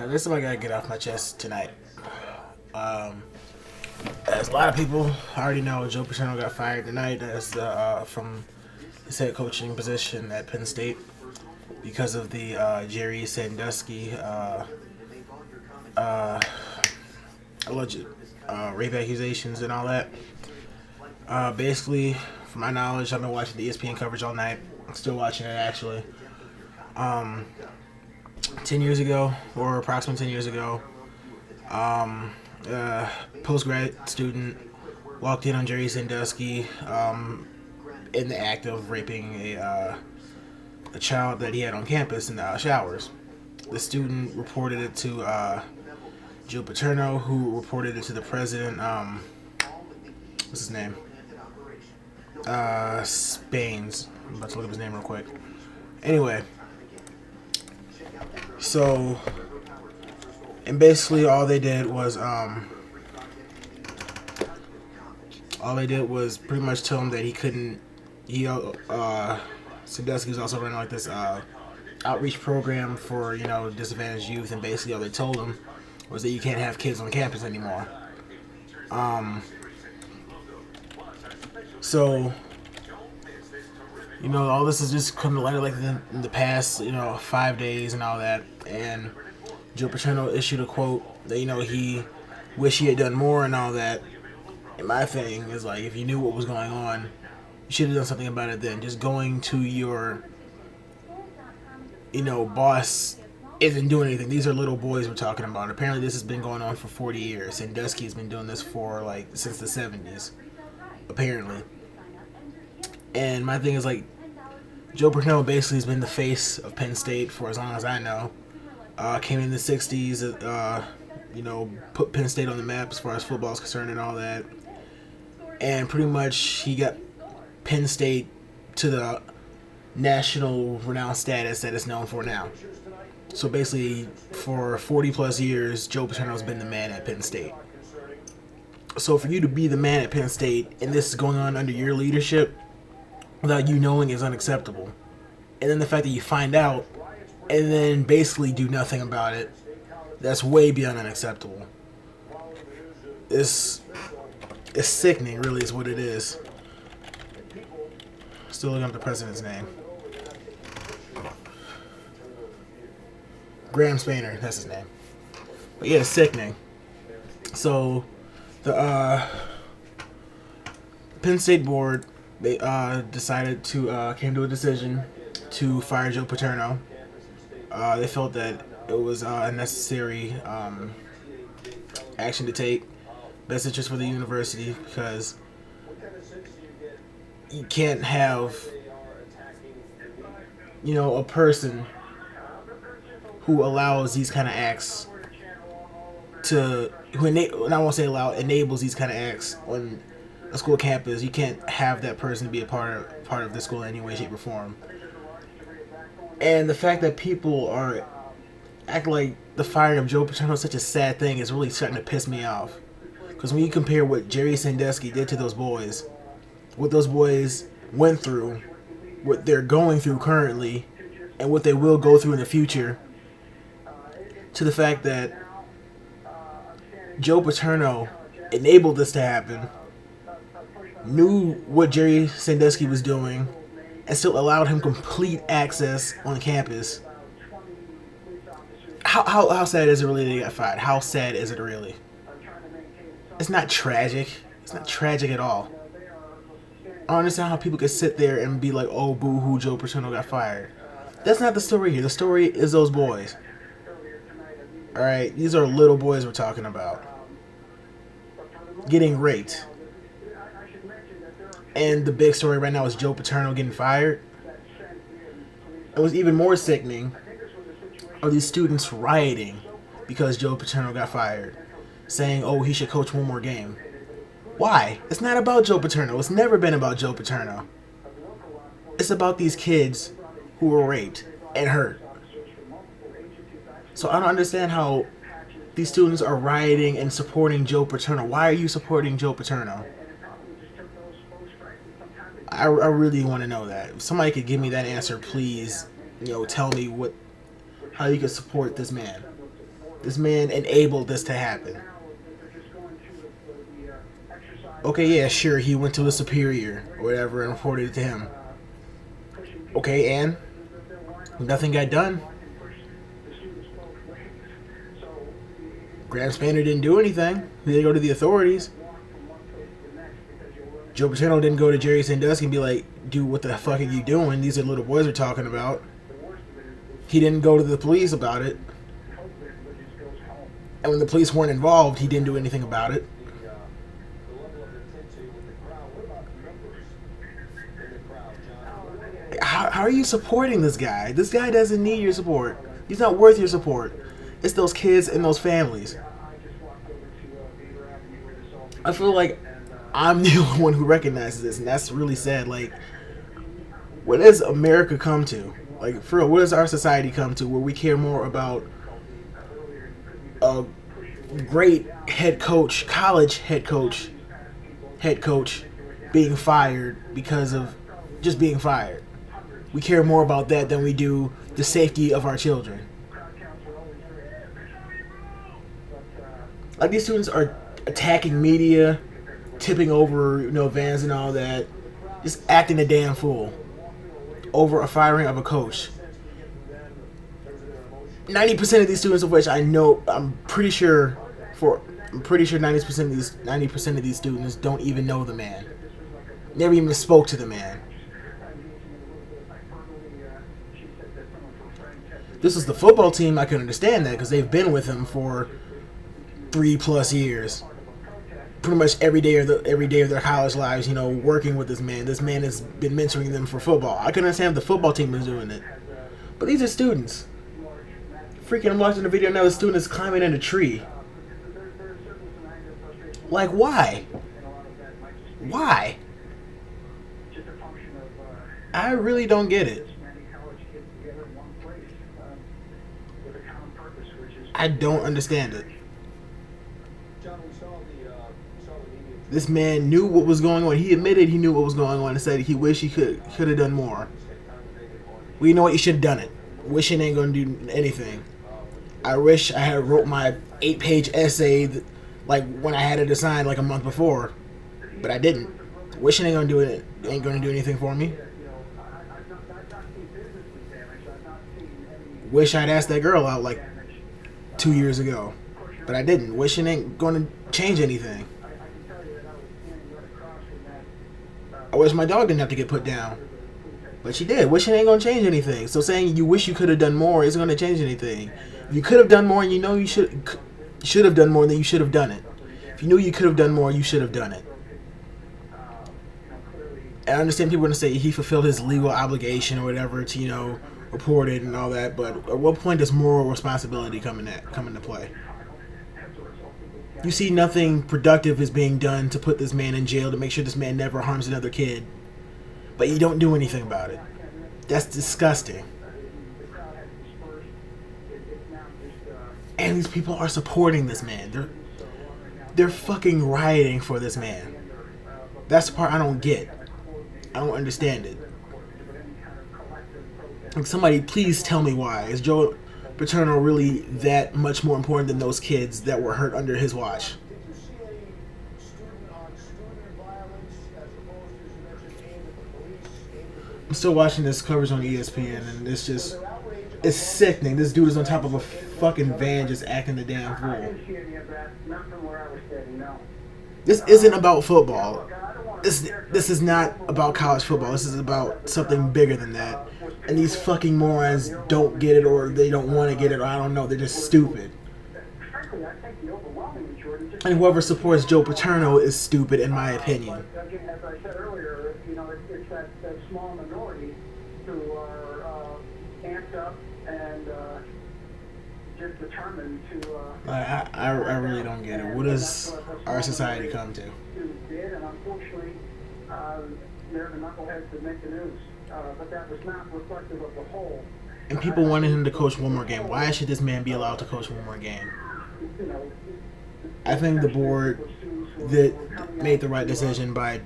This is what I gotta get off my chest tonight. Um, as a lot of people already know, Joe Paterno got fired tonight from his head coaching position at Penn State because of the Jerry Sandusky uh, alleged rape accusations and all that. Basically, from my knowledge, I've been watching the ESPN coverage all night. I'm still watching it actually. 10 years ago, or approximately 10 years ago, postgrad student walked in on Jerry Sandusky in the act of raping a child that he had on campus in the showers. The student reported it to Joe Paterno, who reported it to the president. What's his name? Spain's. I'm about to look up his name real quick. Anyway, so, and basically all they did was pretty much tell him that he couldn't. Sandusky was also running like this outreach program for disadvantaged youth, and basically all they told him was that you can't have kids on campus anymore. So, all this has just come to light like in the past 5 days and all that, and Joe Paterno issued a quote that he wished he had done more and all that. And my thing is, like, if you knew what was going on, you should have done something about it then. Just going to your boss isn't doing anything. These are little boys we're talking about. Apparently this has been going on for 40 years. Sandusky's been doing this for since the 70s, apparently. And my thing is, like, Joe Paterno basically has been the face of Penn State for as long as I know. Came in the 60s, put Penn State on the map as far as football is concerned and all that. And pretty much he got Penn State to the national renowned status that it's known for now. So basically, for 40 plus years, Joe Paterno's been the man at Penn State. So for you to be the man at Penn State, and this is going on under your leadership, without you knowing, is unacceptable. And then the fact that you find out, and then basically do nothing about it, that's way beyond unacceptable. It's sickening, really, is what it is. Still looking up the president's name. Graham Spainer, that's his name. But yeah, it's sickening. So, the Penn State board, they decided to came to a decision to fire Joe Paterno. They felt that it was a necessary action to take, best interest for the university, because you can't have a person who allows these kind of acts enables these kind of acts on a school campus. You can't have that person be a part of the school in any way, shape, or form. And the fact that people are acting like the firing of Joe Paterno is such a sad thing is really starting to piss me off. Because when you compare what Jerry Sandusky did to those boys, what those boys went through, what they're going through currently, and what they will go through in the future, to the fact that Joe Paterno enabled this to happen, knew what Jerry Sandusky was doing, and still allowed him complete access on campus. How sad is it really that he got fired? How sad is it really? It's not tragic. It's not tragic at all. I don't understand how people could sit there and be like, oh, boo-hoo, Joe Paterno got fired. That's not the story here. The story is those boys. Alright, these are little boys we're talking about. Getting raped. And the big story right now is Joe Paterno getting fired. It was even more sickening are these students rioting because Joe Paterno got fired, saying, oh, he should coach one more game. Why? It's not about Joe Paterno. It's never been about Joe Paterno. It's about these kids who were raped and hurt. So I don't understand how these students are rioting and supporting Joe Paterno. Why are you supporting Joe Paterno? I really want to know that. If somebody could give me that answer, please. Tell me how you could support this man. This man enabled this to happen. Okay, yeah, sure, he went to a superior or whatever and reported it to him. Okay, and nothing got done. Graham Spanner didn't do anything. He didn't go to the authorities. Joe Paterno didn't go to Jerry Sandusky and be like, dude, what the fuck are you doing? These are little boys we're talking about. He didn't go to the police about it. And when the police weren't involved, he didn't do anything about it. How are you supporting this guy? This guy doesn't need your support. He's not worth your support. It's those kids and those families. I feel like I'm the only one who recognizes this, and that's really sad. Like, what does America come to? Like, for real, what does our society come to where we care more about a great head coach, college head coach, being fired because of just being fired? We care more about that than we do the safety of our children. Like, these students are attacking media, tipping over, vans and all that, just acting a damn fool over a firing of a coach. 90% of these students, of which I'm pretty sure 90% of these students don't even know the man. Never even spoke to the man. This is the football team. I can understand that because they've been with him for 3+ years. Pretty much every day of their college lives, working with this man. This man has been mentoring them for football. I can understand if the football team is doing it. But these are students. Freaking, I'm watching the video now, the student is climbing in a tree. Like, why? Why? I really don't get it. I don't understand it. This man knew what was going on. He admitted he knew what was going on and said he wished he could have done more. Well, you know what? You should have done it. Wishing ain't going to do anything. I wish I had wrote my 8-page essay when I had it assigned a month before, but I didn't. Wishing ain't going to do anything for me. Wish I'd asked that girl out 2 years ago, but I didn't. Wishing ain't going to change anything. I wish my dog didn't have to get put down, but she did. Wishing ain't going to change anything. So saying you wish you could have done more isn't going to change anything. If you could have done more and you should have done more, then you should have done it. If you knew you could have done more, you should have done it. And I understand people are going to say he fulfilled his legal obligation or whatever to, report it and all that, but at what point does moral responsibility come into play? You see nothing productive is being done to put this man in jail to make sure this man never harms another kid, but you don't do anything about it. That's disgusting. And these people are supporting this man. They're fucking rioting for this man. That's the part I don't get. I don't understand it. Like, somebody please tell me why. Is Joe Paterno really that much more important than those kids that were hurt under his watch? I'm still watching this coverage on ESPN, and it's sickening. This dude is on top of a fucking van just acting the damn fool. This isn't about football. This is not about college football. This is about something bigger than that. And these fucking morons don't get it, or they don't want to get it, or I don't know. They're just stupid. And whoever supports Joe Paterno is stupid, in my opinion. As I said earlier, it's that small minority who are amped up and just determined to. I really don't get it. What does our society come to? And unfortunately, they're the knuckleheads that make the news. But that was not reflective of the whole. And people wanted him to coach one more game. Why should this man be allowed to coach one more game? I think the board that made the right decision by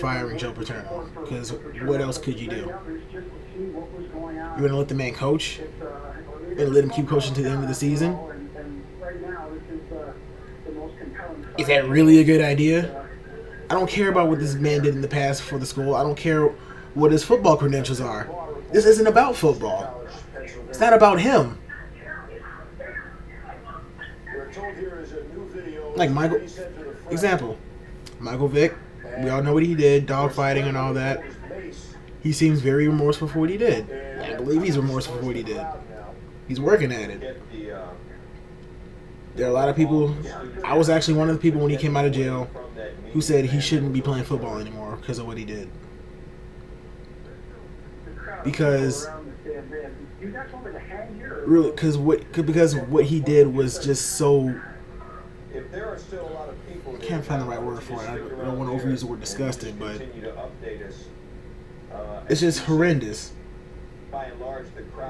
firing Joe Paterno. Because what else could you do? You're going to let the man coach? And let him keep coaching to the end of the season? Is that really a good idea? I don't care about what this man did in the past for the school. I don't care what his football credentials are. This isn't about football. It's not about him. Like Michael, example, Michael Vick. We all know what he did, dogfighting and all that. He seems very remorseful for what he did. I believe he's remorseful for what he did. He's working at it. There are a lot of people. I was actually one of the people when he came out of jail who said he shouldn't be playing football anymore because of what he did. Because really, because what he did was just so. I can't find the right word for it. I don't want to overuse the word disgusting, but it's just horrendous.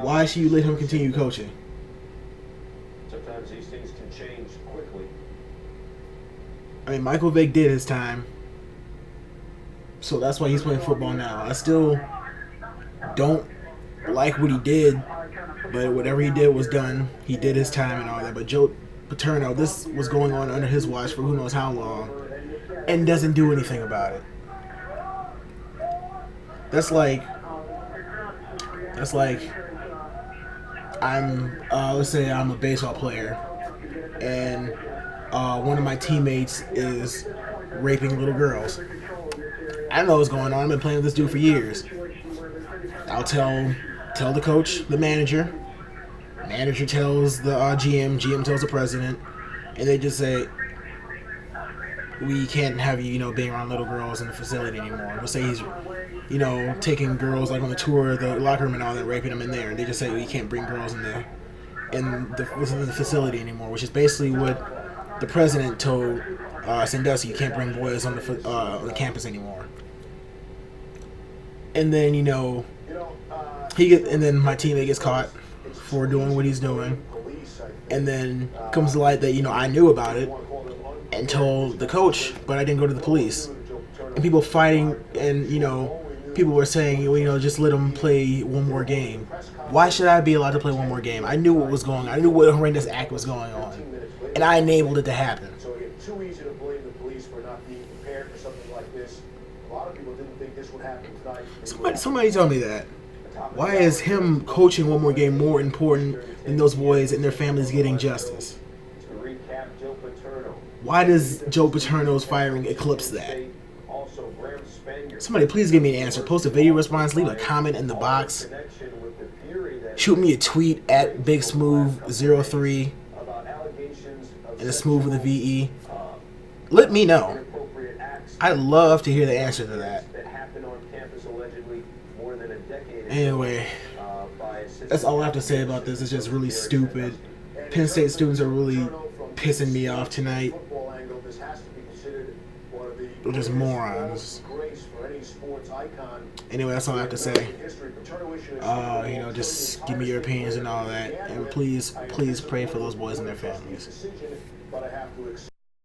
Why should you let him continue coaching? Sometimes these things can change quickly. I mean, Michael Vick did his time, so that's why he's playing football now. I still don't like what he did, but whatever he did was done. He did his time and all that. But Joe Paterno, this was going on under his watch for who knows how long, and doesn't do anything about it. That's like let's say I'm a baseball player, and one of my teammates is raping little girls. I know what's going on. I've been playing with this dude for years. I'll tell the coach, the manager. Manager tells the GM. GM tells the president, and they just say, we can't have you, being around little girls in the facility anymore. We'll say he's, taking girls like on the tour of the locker room and all that, raping them in there. And they just say we can't bring girls within the facility anymore, which is basically what the president told Sandusky. You can't bring boys on the campus anymore. And then and then my teammate gets caught for doing what he's doing, and then comes to light that I knew about it and told the coach, but I didn't go to the police. And people fighting, and people were saying, just let him play one more game. Why should I be allowed to play one more game? I knew what was going on. I knew what horrendous act was going on, and I enabled it to happen. So again, too easy to blame the police for not being prepared for something like this. A lot of people didn't think this would happen tonight. Somebody tell me that. Why is him coaching one more game more important than those boys and their families getting justice? To recap, Joe Paterno. Why does Joe Paterno's firing eclipse that? Somebody please give me an answer. Post a video response, leave a comment in the box. Shoot me a tweet at BigSmooth03 and a smooth with a VE. Let me know. I'd love to hear the answer to that. Anyway, that's all I have to say about this. It's just really stupid. Penn State students are really pissing me off tonight. They're just morons. Anyway, that's all I have to say. Just give me your opinions and all that. And please pray for those boys and their families.